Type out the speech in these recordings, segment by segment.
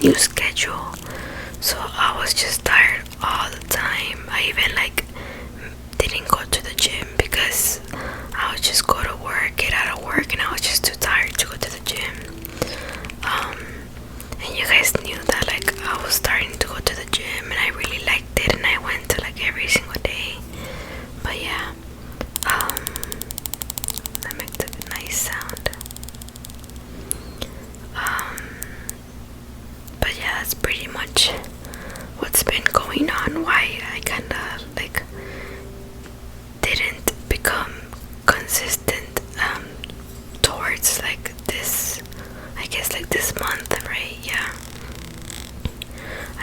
new schedule. So I was just tired all the time. I even like didn't go to the gym because I would just go to work, get out of work, and I was just too tired to go to the gym. And you guys knew that like I was starting to go to the gym and I really liked it, and I went to like every single day. But yeah, that makes a nice sound. But yeah, that's pretty much what's been going on. Why I kinda like didn't become consistent towards like this, I guess like this month, right? Yeah,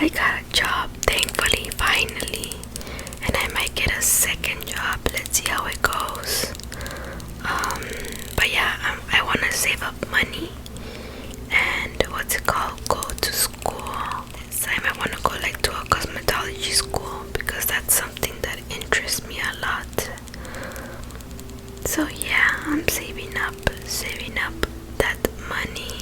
I got a job, thankfully, finally, and I might get a second job. Let's see how it goes. But yeah, I want to save up money and what's it called, go to school. This time I want to go like to a cosmetology school because that's something that interests me a lot. So yeah, I'm saving up that money,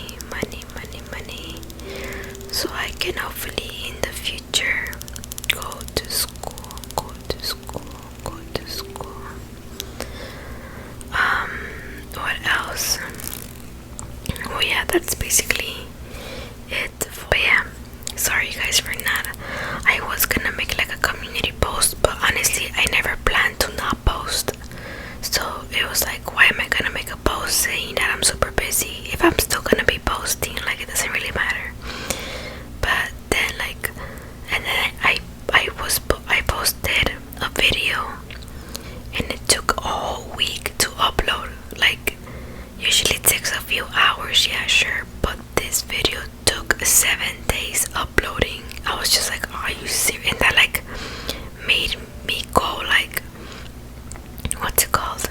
so I can hopefully in the future go to school. What else? Oh yeah, that's basically it. But yeah, sorry you guys for not. I was gonna make like a community post, but honestly I never planned to not post. So it was like, why am I gonna make a post saying that I'm super busy if I'm still gonna be posting? Like, it doesn't really matter. But then like, and then I posted a video and it took a whole week to upload. Like, usually it takes a few hours, yeah, sure, but this video took 7 days uploading. I was just like, are you serious? And that like made me go like, what's it called,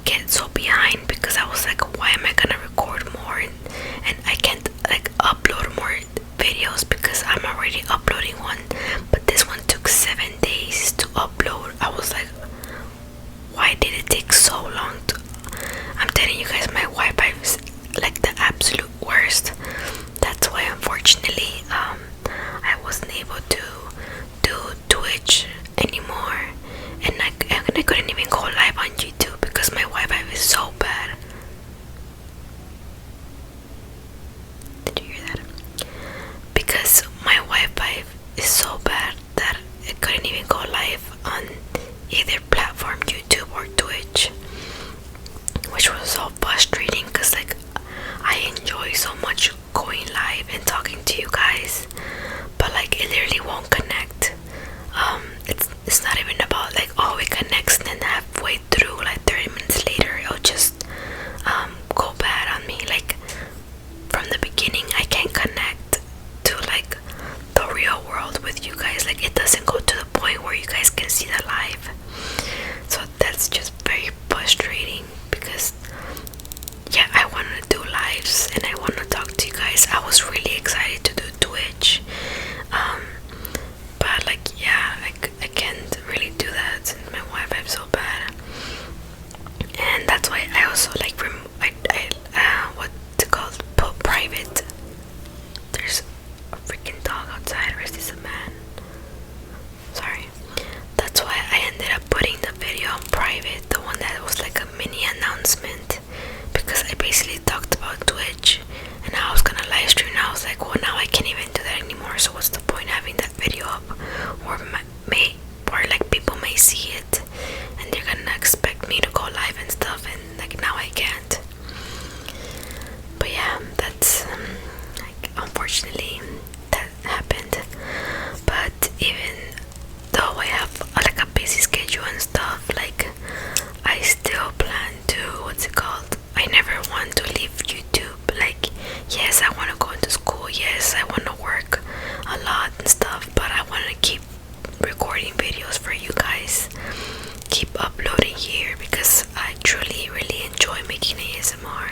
get so behind, because I was like, why am I gonna record more and I can't like upload more videos because I'm already uploading one, but this one took 7 days to upload. I was like, why did it take so long I'm telling you guys, my Wi-Fi is like the absolute worst. That's why unfortunately I wasn't able to do Twitch anymore, and I couldn't even go live on YouTube because my Wi-Fi is so bad. Did you hear that? Because my Wi-Fi is so bad that I couldn't even go live on either platform, YouTube or Twitch, which was so frustrating because like I enjoy so much going live and talking to you guys, but like it literally won't connect. It's not even about like, oh, it connects and then halfway through, like 30 minutes later, it'll just go bad on me. Like from the beginning, I can't connect to like the real world with you guys. Like it doesn't go to the point where you guys can see the live. So that's just very frustrating because yeah, I want to do lives and I want to talk to you guys. I was really excited to do Twitch, but like yeah, I can't really do that since my Wi-Fi is so bad. And that's why I also like what's it called, put private. There's a freaking dog outside, or is this a man? Sorry. That's why I ended up putting the video on private, the one that was like a mini announcement, because I basically talked about Twitch and I was gonna live stream. And I was like, well, now I can't even do that anymore, so what's the point having that video up? Or like people may see it and they're gonna expect me to go live and stuff, and like now I can't. But yeah, that's like unfortunately that happened. But even though I have like a busy schedule and stuff, like I still plan to, what's it called, I never want to leave YouTube. Like yes, I want to go into school, yes, I want to work a lot and stuff, but I want to keep recording videos for you guys, keep uploading here, because I truly really enjoy making ASMR,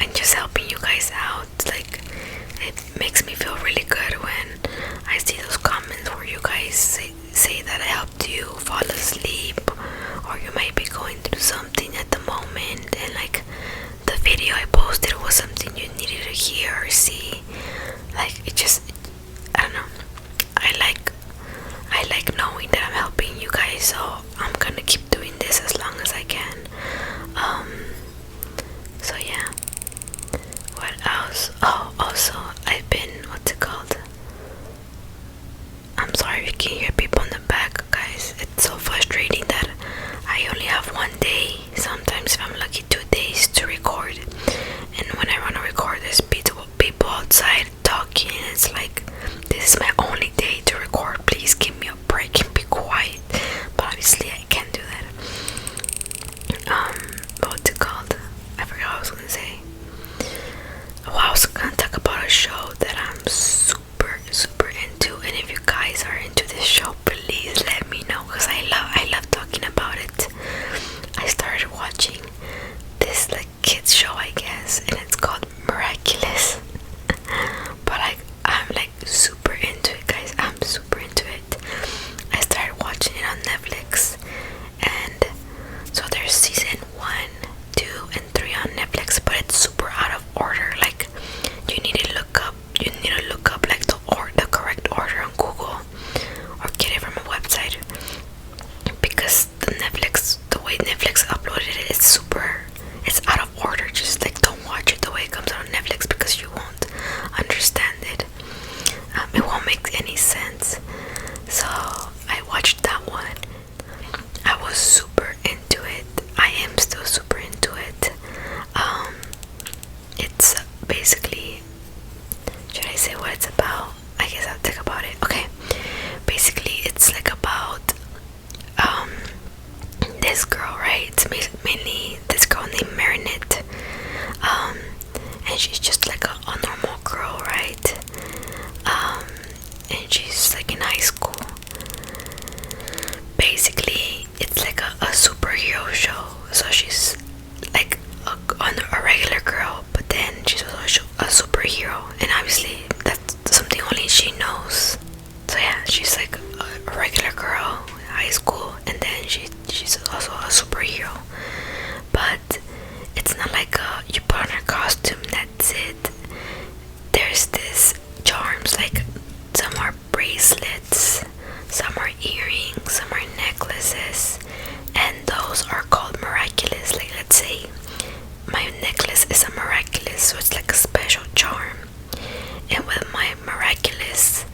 and just helping you guys out. Like it makes me feel really good when I see those comments where you guys say that I helped you fall asleep, or you might be going through something at the moment and like the video I posted was something you needed hear or see. Like it just, I don't know. I like knowing that I'm helping you guys, so I'm gonna keep doing this as long as I can. So yeah. What else? Oh, also I've been, what's it called? I'm sorry if you can hear people in the back, guys. It's so frustrating that I only have one day, sometimes if I'm lucky 2 days to record, and when I want to record there's people outside talking, and it's like, this is my only day to record, please give me a break and be quiet. But obviously I can't do that. What's it called? I forgot what I was gonna say. Well, I was gonna talk about a show that I'm super into, and if you guys are into this show, please let me know, because I love talking about it. I started watching this like kids show, I guess, and it's called Miraculous. But I'm like super into it, guys. I'm super into it. I started watching it on Netflix, and so there's season 1, 2, and 3 on Netflix, but it's super out of order. Like you need to look up like the correct order on Google, or get it from a website, because the way Netflix uploaded it, it's out of order. Just like don't watch it the way it comes out on Netflix, because you won't understand it. It won't make any sense. So I watched that one. I was super into it. I am still super into it. It's basically, should I say what it's about? I guess I'll talk about it. Okay. Basically it's like about this girl, right? It's mainly this girl named Marinette. And she's just like a normal girl, right? And she's like in high school. Basically it's like a superhero show. So she's like a regular girl, but then she's also a superhero, and obviously that's something only she knows. So yeah, she's like a regular girl, high school, and then she's also a superhero. But it's not like you put on her costume, that's it. There's this charms, like some are bracelets, some are earrings, some are necklaces, and those are called miraculous. Like let's say my necklace is a miraculous, so it's like a special charm. And with my miraculous,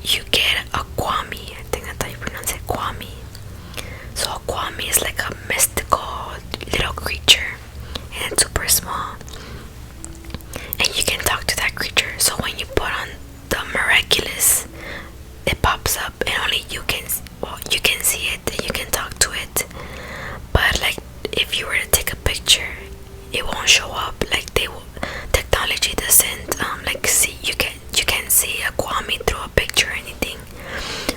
you get a kwami. I think that's how you pronounce it, kwami. So a kwami is like a mystical little creature, and it's super small, and you can talk to that creature. So when you put on the miraculous, it pops up, and only you can see it, and you can talk to it. But like if you were to take a picture, it won't show up. Like technology doesn't like see, you can't see a kwami through a picture or anything.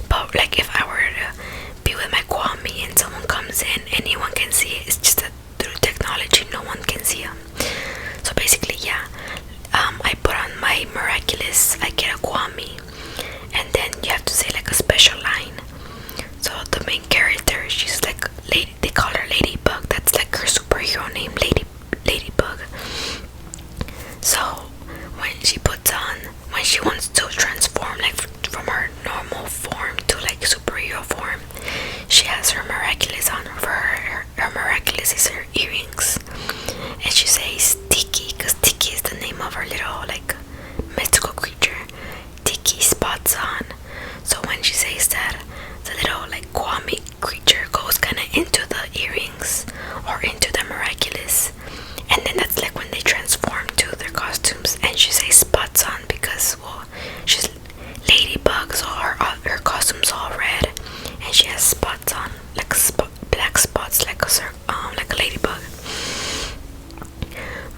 But like if I were to be with my kwami and someone comes in, anyone can see it. It's just that through technology no one can see them. So basically yeah, I put on my miraculous, I get a kwami, and then you have to say like a special line. So the main character, she's like they call her Ladybug. That's like her superhero name, Ladybug. So when she wants to transform, like from her normal form to like superhero form, she has her miraculous on. For her miraculous is her earrings, and she says Tiki, because Tiki is the name of her little like mystical creature. Tiki spots on. So when she says that, the little like kwami creature goes kind of into the earrings or into the miraculous, and then that's like when they transform to their costumes. And she says spots on because, well, she's Ladybug, so her costume's all red, and she has spots on, like black spots, like a ladybug.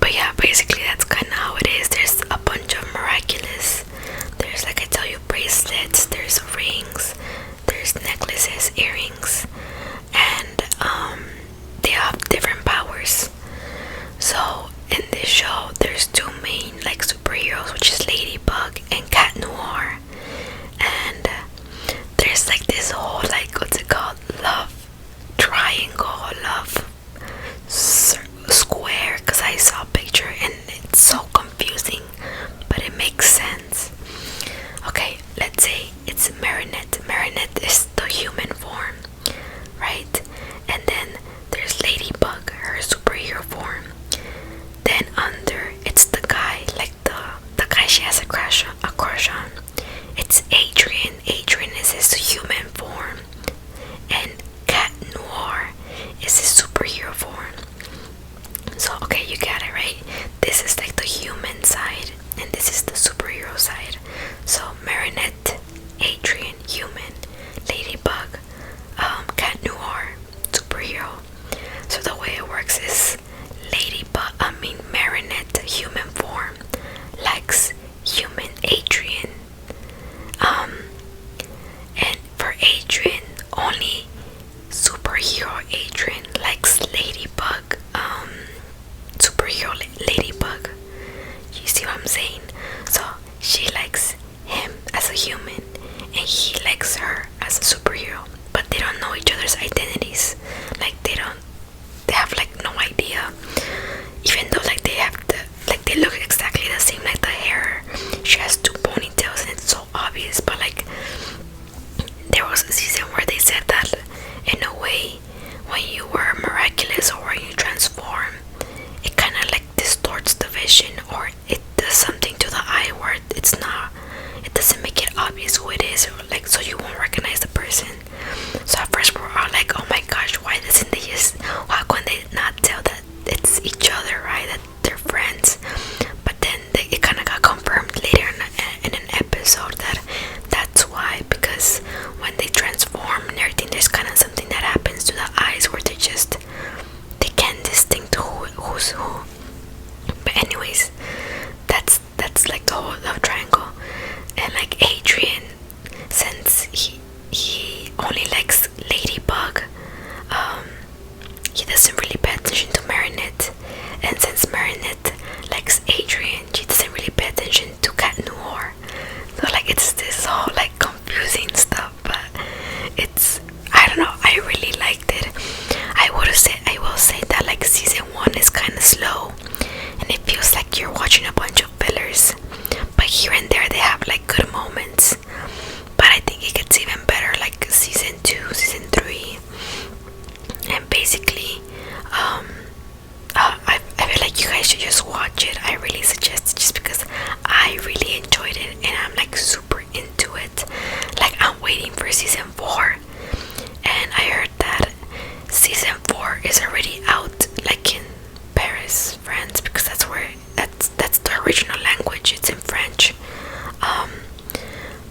But yeah, basically that's kind of how it is. There's a bunch of miraculous. There's, like I tell you, bracelets, there's rings, there's necklaces, earrings, and they have different powers. So in this show there's two main like superheroes, which is Ladybug and Cat Noir. And there's like this whole like, what's it called, love triangle, love crush on. It's Adrian. Adrian is his human form, and Cat Noir is his superhero form. So okay, you got it right. This is like the human side, and this is the superhero side. So Marinette, Adrian, human, Ladybug, Cat Noir, superhero. So the way it works is Marinette, human form, likes human Adrian. And for Adrian, only superhero Adrian likes Ladybug. Superhero Ladybug. You see what I'm saying? So she likes him as a human, and he likes her as a superhero. But they don't know each other's identities. Like they have like no idea. Even though like they look exactly the same, like the hair. She has two ponytails and it's so obvious. But like there was a season where they said that in a way, when you were miraculous or when you transform, it kind of like distorts the vision, or it does something to the eye where it doesn't make it obvious who it is, or like so you won't recognize the person. So at first we're all like, oh my gosh, why can they not tell that it's each other, right? That they're friends. But then it kind of got confirmed later in an episode that's why, because when they transform and everything, there's kind of something that happens to the eyes where they can't distinct who's who. But anyways, that's like the whole love triangle. And like Adrian, since he only likes Ladybug, he doesn't really pay attention to Marinette. And since Marinette likes Adrian, she doesn't really pay attention to Cat Noir. So like it's this whole like confusing stuff, but I don't know, I really liked it. I will say that like season 1 is kind of slow, and it feels like you're watching a bunch of fillers. But here and there they have like good moments. But I think it gets even better like season 2, season 3. And basically, I feel like you guys should just watch it. I really suggest it just because I really enjoyed it and I'm like super into it. Like I'm waiting for season 4, and I heard that season 4 is already out, like in Paris, France, because that's the original language. It's in French.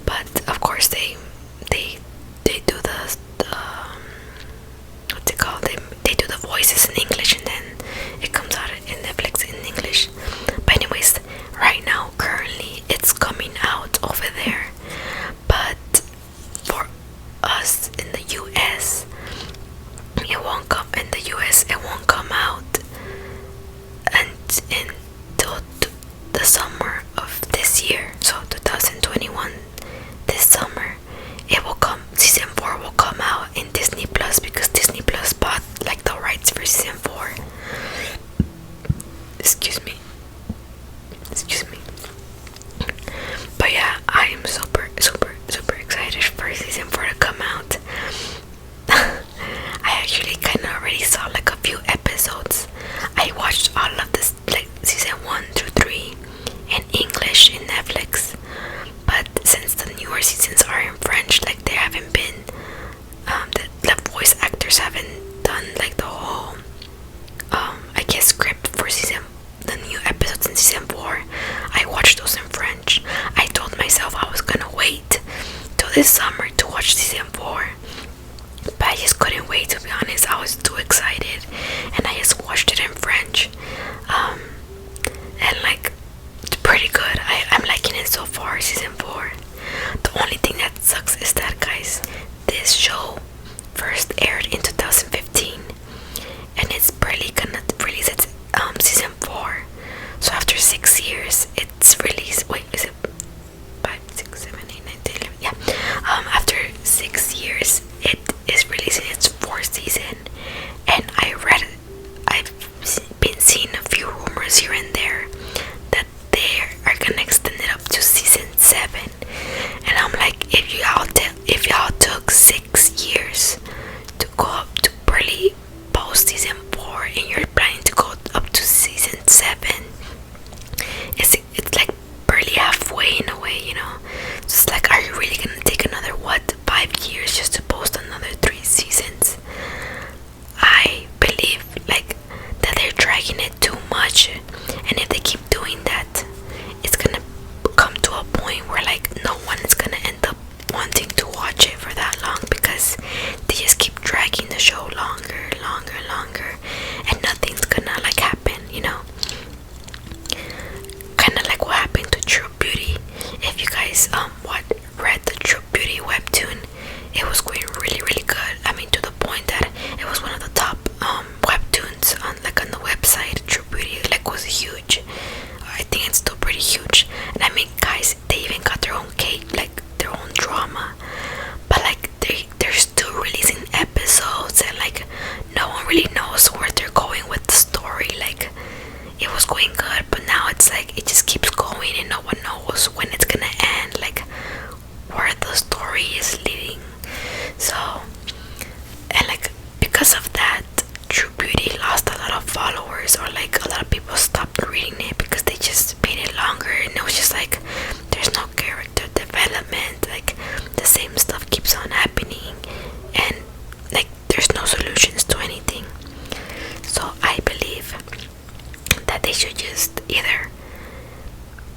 But of course they do the what's it called? They do the voices in English, and then it comes out in Netflix in English. But anyways, right now currently it's coming out over there, but for us in the US, it won't come out until the summer of this year. So 2021, this summer it will come. Season 4 will come out in Disney Plus, because Disney Plus bought like the rights for season 4. Excuse me. But yeah, I am super excited for season 4 to come out. I actually kind of already saw like a few episodes. I watched all of this, like season 1 through 3 in English in Netflix. But since the newer seasons are in French, like they haven't been, the voice actors haven't done like the whole, I guess, script for the new episodes in season 4. I watched those in French. I told myself I was gonna wait till this summer to watch season 4. But I just couldn't wait, to be honest. I was too excited, and I just watched it in French. And like, it's pretty good. I'm liking it so far, season 4. The only thing that sucks is that, guys, this show first aired in 2015, and it's barely gonna release its season 4. So after 6 years, it's released. Wait, is it 5, 6, 7, 8, 9, 10, 11? Yeah. After 6 years, it is releasing its 4th season, and I've been seeing a few rumors here and there that they are gonna extend it up to season 7. And I'm like, if y'all took 6 years to go up to barely post season 4, and you're planning to go up to season 7, guys what read the True Beauty webtoon, it was going really really good. I mean, to the point that it was one of the top webtoons on the website. True Beauty was huge. I think it's still pretty huge. And I mean, guys, they even got their own cake, their own drama. But they're still releasing episodes, and no one really knows where they're going with the story. It was going good, but now it's it just keeps going and no one knows when it's gonna end, where the story is leading. So, and because of that, True Beauty lost a lot of followers, or a lot of people stopped reading it because they just made it longer, and it was just there's no character development. The same stuff keeps on happening, and there's no solutions to anything. So I believe that they should just either,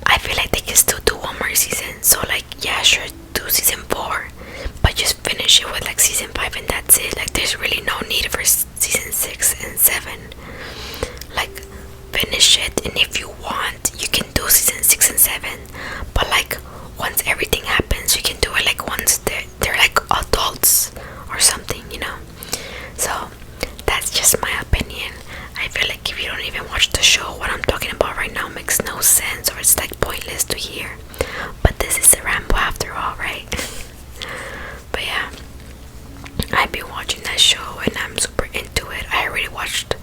I feel like they can still do one more season. So yeah, sure, do season 4, but just finish it with season 5 and that's it. There's really no need for season 6 and 7. Finish it, and if you want, you can do season 6 and 7. But once everything happens, you can do it once they're adults or something, So that's just my opinion. I feel if you don't even watch the show, what I'm talking about right now makes no sense, or it's pointless to hear. But this is a ramble after all, right? But yeah, I've been watching that show and I'm super into it. I already watched,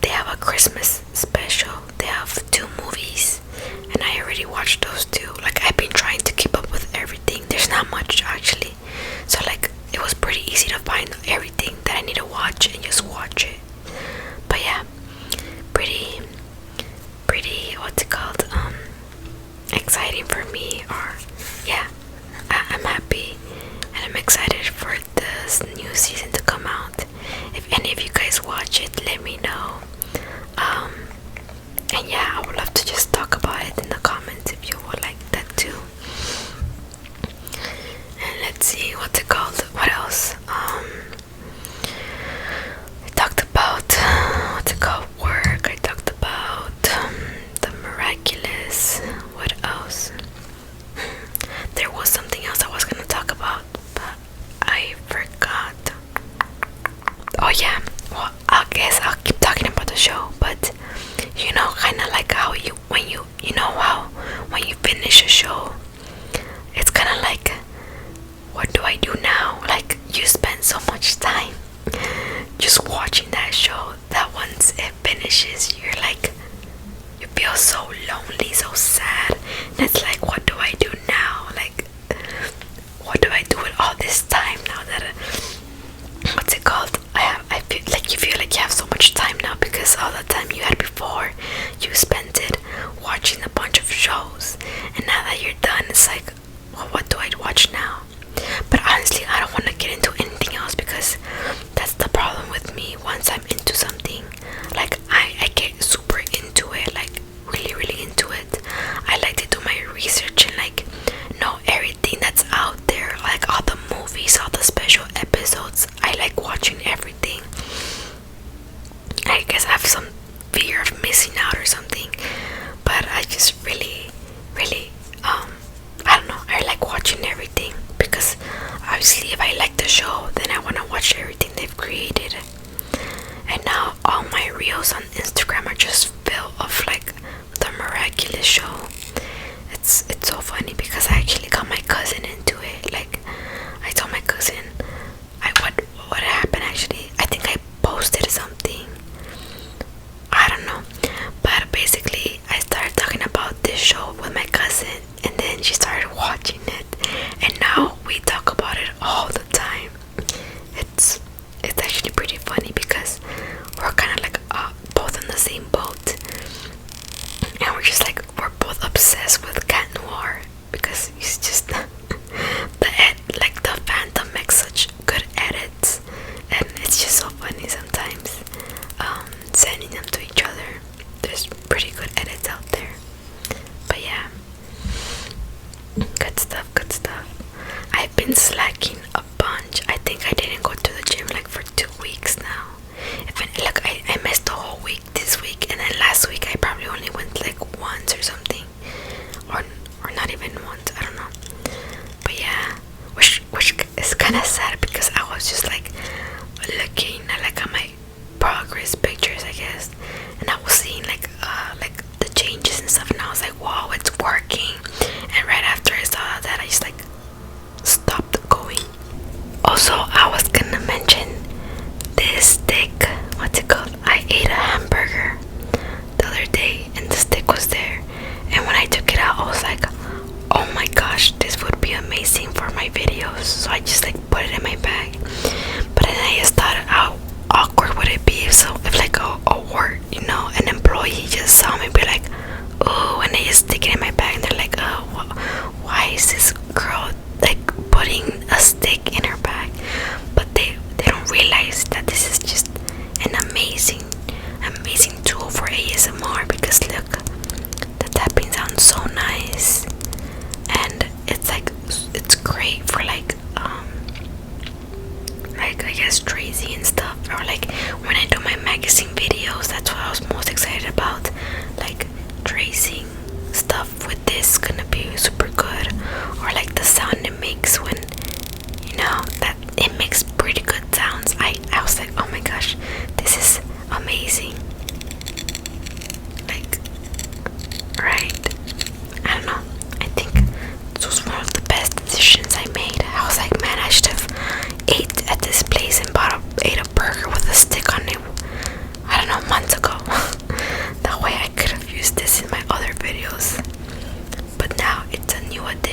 they have a Christmas special. They have 2 movies and I already watched those 2. I've been trying to keep up with everything. There's not much actually. So it was pretty easy to find everything that I need to watch and just watch it. But yeah, pretty what's it called, exciting for me. Or yeah, I'm happy and I'm excited for this new season to come out. If any of you guys watch it, let me know. And yeah, I would love to just talk about it in the comments if you would like that too. And let's see, what's it called? What else? I talked about what's it called? Work. I talked about the Miraculous. What else? There was something else I was gonna talk about, but I forgot. Oh yeah. Well, I guess I'll keep talking about the show, but kind of how when you finish a show, it's kind of what do I do now? You spend so much time just watching that show that once it finishes, you feel so lonely, so sad, and it's what do I do now? What do I do with all this time now that what's it called? I feel you feel you have so much time now because all the time you had before, you spent it watching a bunch of shows, and now that you're done, it's well, what do I watch now? But honestly, I don't want to get into anything else because that's the problem with me. Once I'm into something, I get super into it, really really into it. I like to do my research and know everything that's out there, all the movies, all the special episodes. I like watching everything. I guess I have some fear of missing out or something, but I just really I don't know,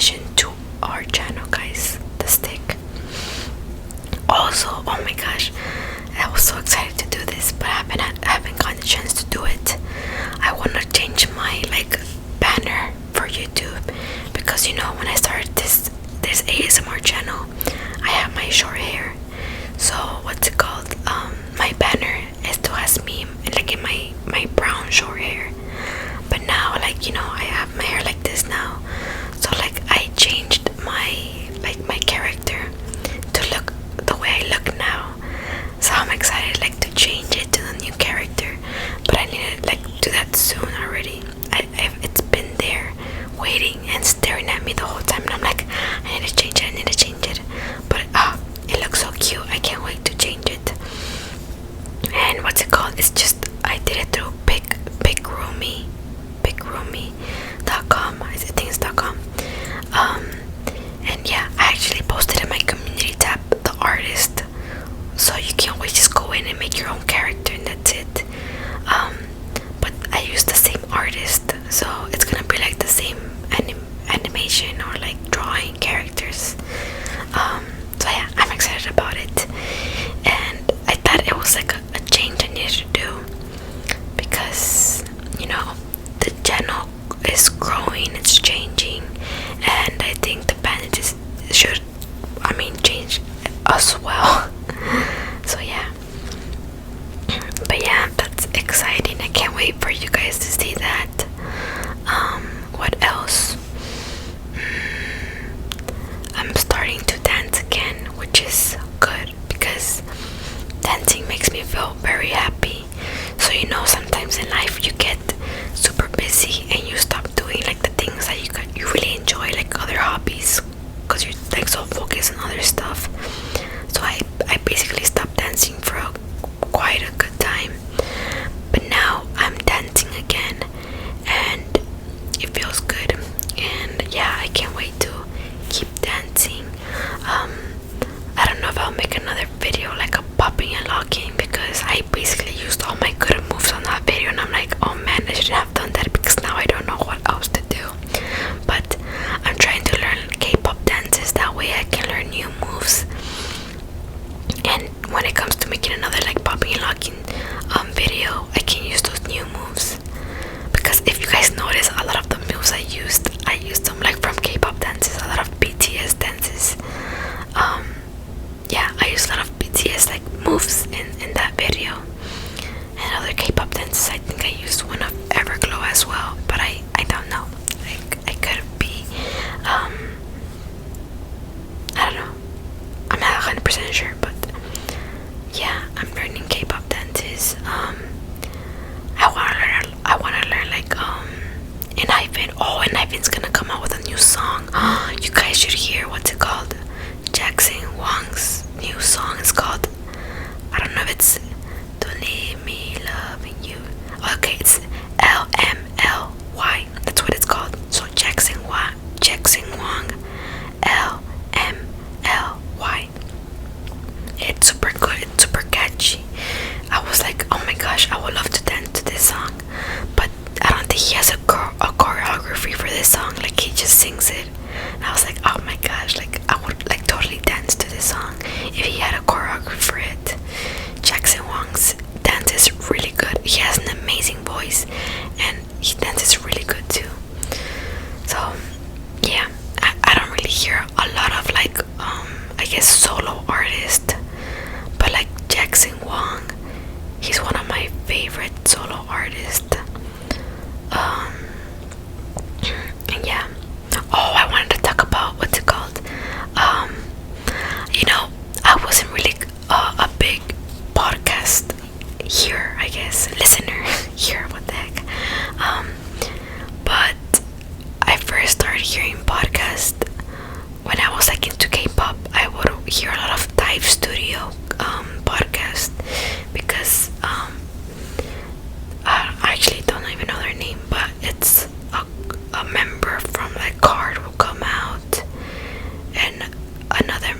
addition to our channel, guys. The stick. Also, oh my gosh, I was so excited to do this, but I haven't gotten the chance to do it. I want to change my banner for YouTube, because when I started this ASMR channel, I have my short hair. So what's it called? My banner still has me in my brown short hair, but now I have my hair like this now. So I changed my character to look the way I look now. So I'm excited to change it to the new character, but I need to do that soon already. It's been there waiting and staring at me the whole time, and I'm like, I need to change it, but it looks so cute. I can't wait to change it. And what's it called? It's just, I did it through bigroomy.com. I think it's .com. And yeah, I actually posted in my community tab the artist, so you can always just go in and make your own character, and that's it. But I used the same artist, so it's gonna be the same animation or drawing characters. So yeah, I'm excited about it, and I thought it was a change I needed to do, because the channel is growing, it's changing, and I think the bandages should change as well. So yeah, but yeah, that's exciting. I can't wait for you guys to see that. What else? I'm starting to dance again, which is good, because dancing makes me feel very happy. So sometimes in life you get super busy and you stop doing the things that you really enjoy, other hobbies, because you're so focused on other stuff. So I basically stopped dancing for quite a good time, but now I'm dancing again, and it feels good. And yeah, I can't wait to keep dancing. I don't know if I'll make another video a popping and locking, because I basically used all my good moves on that video, and I'm like, oh man, I shouldn't have done that, because now I don't know what else to do. But I'm trying to learn K-pop dances, that way I can learn new moves. And when it comes to making another popping and locking video, I can use those new moves, because if you guys notice, a lot of the moves I used them from K-pop dances, a lot of BTS dances. Yeah, I used a lot of BTS moves in that video, and other K-pop dances. I think I used one of Everglow as well, but I don't know. I could be I don't know. I'm not 100% sure, but yeah, I'm learning K-pop dances. I wanna learn Enhypen. Oh, Enhypen's gonna come out with a new song. You guys should hear. What's it called? Jackson Wang's new song is called, I don't know if it's Don't Leave Me Loving You. Okay, it's LMLY. That's what it's called. So Jackson Wang, LMLY. It's super good. It's super catchy. I was like, oh my gosh, I would love to dance to this song, but I don't think he has a choreography for this song. He just sings it. And I was like, oh my gosh, I would totally dance to this song if he had a choreography for it. Jackson Wang's dance is really good. He has an amazing voice, and he dances really good too. So yeah, I don't really hear a lot of I guess solo artists, but Jackson Wang, he's one of my favorite solo artists. And yeah. Oh, I wanted to talk about what's it called. I wasn't really a big podcast here, I guess, listener here. What the heck? But I first started hearing podcasts when I was into K-pop. I would hear a lot of Dive Studio podcast, because I actually don't even know their name, but it's a member from Card will come out, and another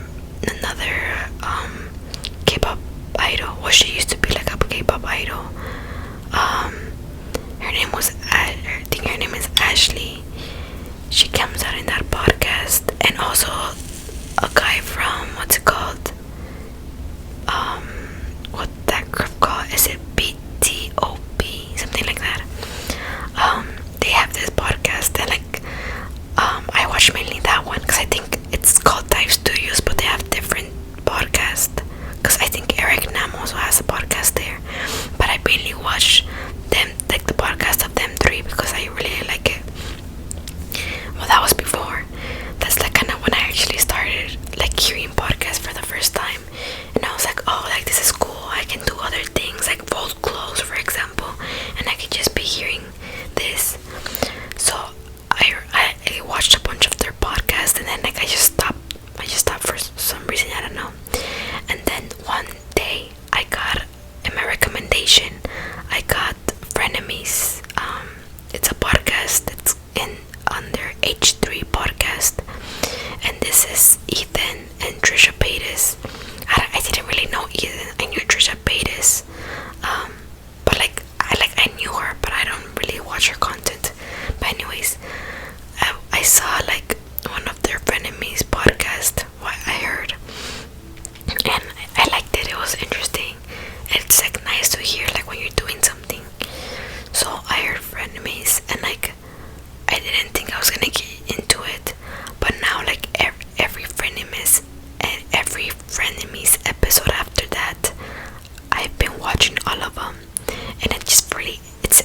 K-pop idol. Well, she used to be a K-pop idol. Her name was I think her name is Ashley. She comes out in that podcast. watched a bunch of their podcasts, and then like I just stopped for some reason, I don't know. And then one day I got in my recommendation, I got Frenemies. It's a podcast. It's in on their H3 podcast, and this is Ethan and Trisha Paytas. I didn't really know Ethan. I knew Trisha Paytas, but I knew her, but I don't really watch her content. But anyways, I saw like one of their Frenemies podcast. What I heard, and I liked it. It was interesting. It's like nice to hear like when you're doing something. So I heard Frenemies, and like I didn't think I was gonna get into it, but now like every Frenemies and every Frenemies episode after that, I've been watching all of them, and it's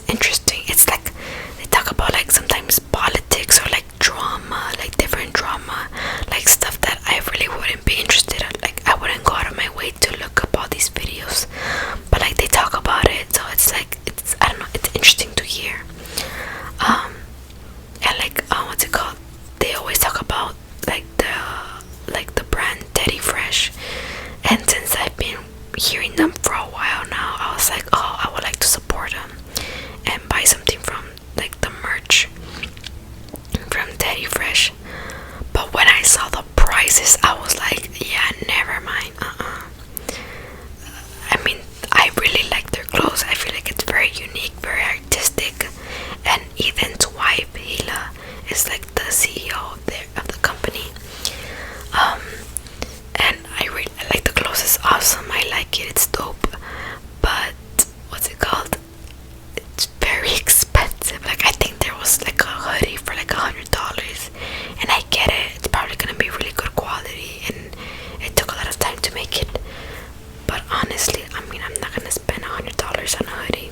interesting. It's like they talk about like sometimes politics or like drama, like different drama, like stuff that I really wouldn't be interested in. Like I wouldn't go out of my way to look up all these videos, but like they talk about it, so it's like I don't know, it's interesting to hear. And like what's it called? They always talk about like the brand Teddy Fresh, and since I've been hearing them for a while now, I was like, oh, I would like to support them and buy something from like the merch from Teddy Fresh. But when I saw the prices, I was like, yeah, never mind. I mean, I really like their clothes. I feel like it's very unique, very artistic. And Ethan's wife, Hila, is like the CEO of the company. And I really like the clothes. It's awesome. I like it. It's dope. But what's it called? It's very expensive. Like I think there was like a hoodie for like $100, and I get it. It's probably gonna be really good quality, and it took a lot of time to make it. But honestly, I mean, I'm not gonna spend $100 on a hoodie.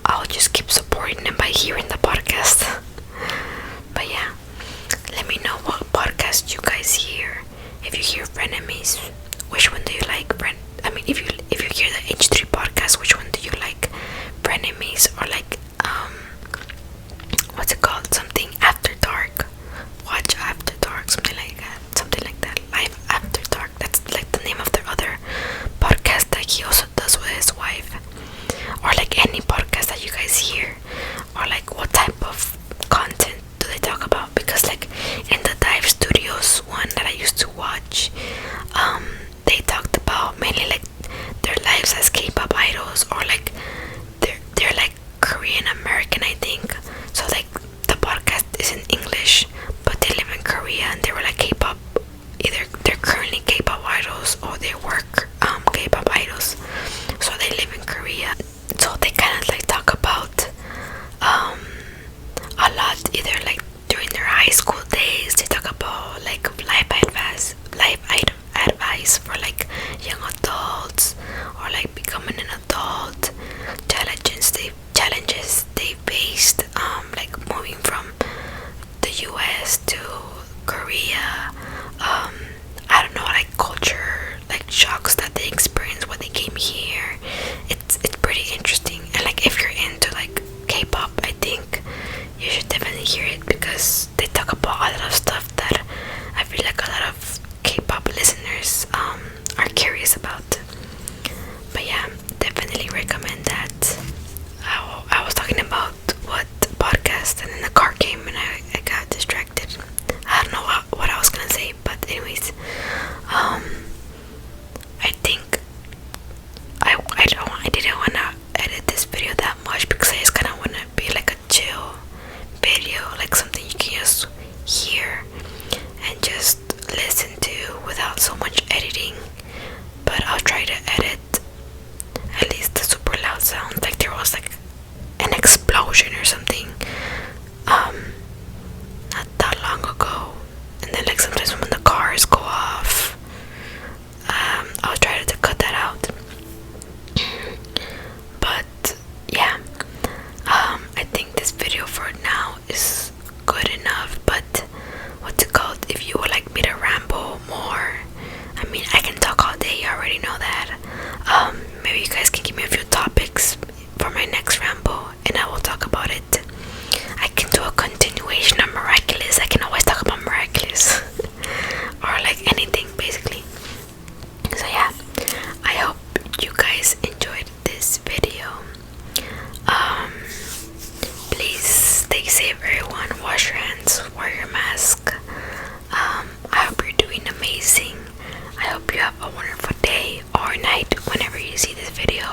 I'll just keep supporting them by hearing the podcast. But yeah, let me know what podcast you guys hear. If you hear Frenemies, which one do you like? I mean, if you hear the H3 podcast, which one do you like? Frenemies or like what's it called? Something After Dark. Watch After Dark, something like that. Live After Dark. That's like the name of their other podcast that he also does with his wife. Or like any podcast that you guys hear, or like what type of content do they talk about? Because like in the Dive Studios one that I used to watch, they talked about mainly like their lives as K-pop idols, or like they're like Korean American, I think. So like the podcast is in English, but they live in Korea, and they were like K-pop, either they're currently K-pop idols or they work K-pop idols, so they live in Korea. So they kind of like talk about a lot, either like during their high school days. They talk about like life advice for like young adults, or like becoming an adult, challenges they faced, like moving from the US to Korea. I don't know, like culture, like shocks that they experienced when they came here. It's pretty interesting, and like if you're into like K-pop, I think you should definitely hear it, because they talk about a lot of stuff that I feel like a lot of K-pop listeners are curious about. But yeah, definitely recommend that. I was talking about what podcast, and then the car came and I got distracted. I don't know what I was gonna say, but anyways, I think I didn't wanna edit this video that much, because I just kinda wanna be like a chill video, like something you can just hear night whenever you see this video.